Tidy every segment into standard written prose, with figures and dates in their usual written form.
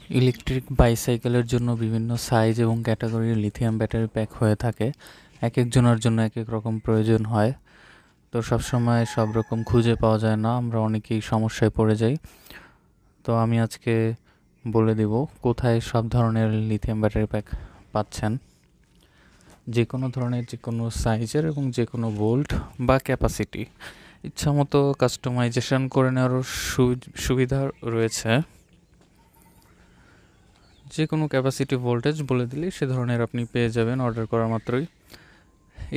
Electric বাইসাইকেলের জন্য বিভিন্ন size এবং ক্যাটাগরির লিথিয়াম ব্যাটারি প্যাক হয়ে থাকে। একজনের জন্য এক রকম প্রয়োজন হয়। তো সবসময় সব রকম খুঁজে পাওয়া যায় না, আমরা অনেকেই সমস্যায় পড়ে যাই। তো আমি আজকে বলে দেব কোথায় সব ধরনের লিথিয়াম ব্যাটারি প্যাক পাচ্ছেন, যে কোনো ধরনের, যে কোনো সাইজের এবং যে কোনো ভোল্ট বা ক্যাপাসিটি ইচ্ছামতো কাস্টমাইজেশন করে নেওয়ারও সুবিধা রয়েছে। যে কোনো ক্যাপাসিটি ভোল্টেজ বলে দিলেই সে ধরনের আপনি পেয়ে যাবেন অর্ডার করা মাত্রই।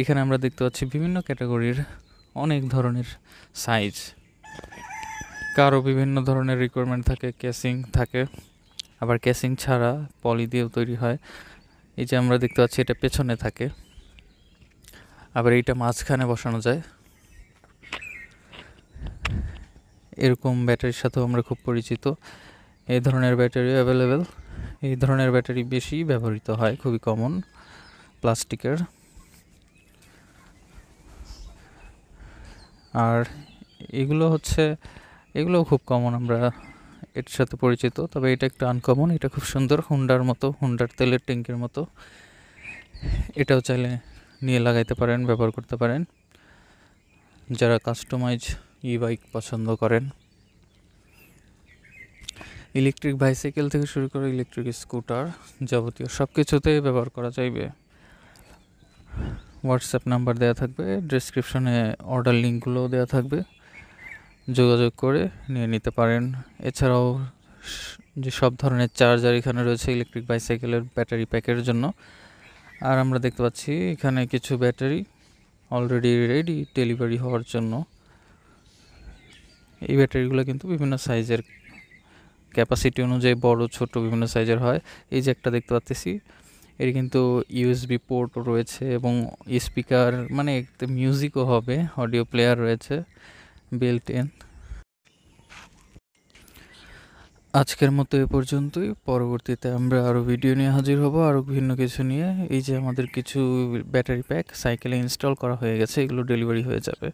এখানে আমরা দেখতে পাচ্ছি বিভিন্ন ক্যাটাগরির অনেক ধরনের সাইজ। কারো বিভিন্ন ধরনের রিকোয়ারমেন্ট থাকে, কেসিং থাকে, আবার কেসিং ছাড়া পলি দিয়েও তৈরি হয়। এই যে আমরা দেখতে পাচ্ছি এটা পেছনে থাকে, আবার এইটা মাঝখানে বসানো যায়। এরকম ব্যাটারির সাথেও আমরা খুব পরিচিত। এই ধরনের ব্যাটারি অ্যাভেলেবেল। এই ধরনের ব্যাটারি বেশি ব্যবহৃত হয়, খুবই কমন, প্লাস্টিকের। আর এগুলোও খুব কমন, আমরা এর সাথে পরিচিত। তবে এটা একটু আনকমন, এটা খুব সুন্দর, হুন্ডার তেলের ট্যাঙ্কের মতো। এটাও চাইলে নিয়ে লাগাইতে পারেন, ব্যবহার করতে পারেন যারা কাস্টমাইজ বাইক পছন্দ করেন। ইলেকট্রিক বাইসাইকেল থেকে শুরু করে ইলেকট্রিক স্কুটার যাবতীয় সব কিছুতেই ব্যবহার করা যাইবে। হোয়াটসঅ্যাপ নাম্বার দেওয়া থাকবে, ডেসক্রিপশনে অর্ডার লিঙ্কগুলোও দেওয়া থাকবে, যোগাযোগ করে নিয়ে নিতে পারেন। এছাড়াও যে সব ধরনের চার্জার এখানে রয়েছে ইলেকট্রিক বাইসাইকেলের ব্যাটারি প্যাকের জন্য। আর আমরা দেখতে পাচ্ছি এখানে কিছু ব্যাটারি অলরেডি রেডি ডেলিভারি হওয়ার জন্য। এই ব্যাটারিগুলো কিন্তু বিভিন্ন সাইজের, ক্যাপাসিটি অনুযায়ী বড় ছোট বিভিন্ন সাইজের হয়। এই যে একটা দেখতে পাচ্ছি, এর কিন্তু ইউএসবি পোর্টও রয়েছে এবং স্পিকার, মানে মিউজিকও হবে, অডিও প্লেয়ার রয়েছে বিল্ট ইন। আজকের মতো এ পর্যন্তই। পরবর্তীতে আমরা আরও ভিডিও নিয়ে হাজির হব, আরও ভিন্ন কিছু নিয়ে। এই যে আমাদের কিছু ব্যাটারি প্যাক সাইকেলে ইনস্টল করা হয়ে গেছে, এগুলো ডেলিভারি হয়ে যাবে।